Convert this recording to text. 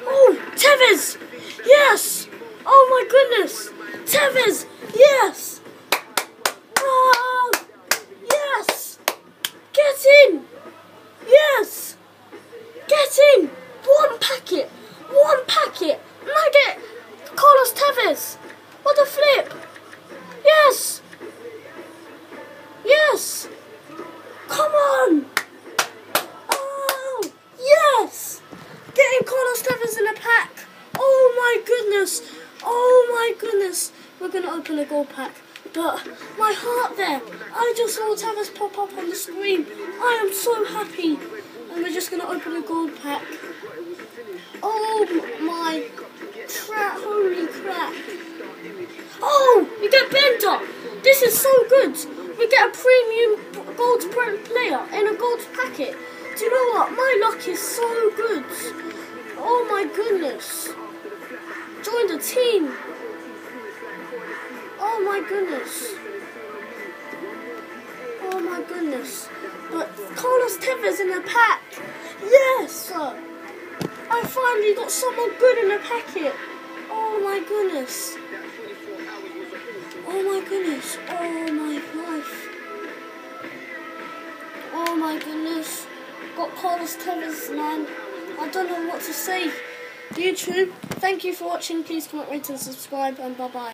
Oh, Tevez! Yes! Oh my goodness! Tevez! Yes! Oh, yes! Get in! Yes! Get in! One packet! One packet! Nugget! Carlos Tevez! What a flip! Yes! Yes! Come on! Oh! Yes! Getting Carlos Tevez in a pack! Oh my goodness! Oh my goodness! We're going to open a gold pack. But my heart there, I just saw Tevez pop up on the screen. I am so happy. And we're just going to open a gold pack. Oh my crap, holy crap. Oh, we get Bender. This is so good. We get a premium gold player in a gold packet. Do you know what? My luck is so good. Oh my goodness. Join the team. Oh my goodness. Oh my goodness. But Carlos Tevez in a pack. Yes. I finally got someone good in a packet. Oh my goodness. Oh my goodness. Oh my life. Oh my goodness. Got Carlos Tevez, man. I don't know what to say. YouTube, thank you for watching. Please comment, rate and subscribe, and bye bye.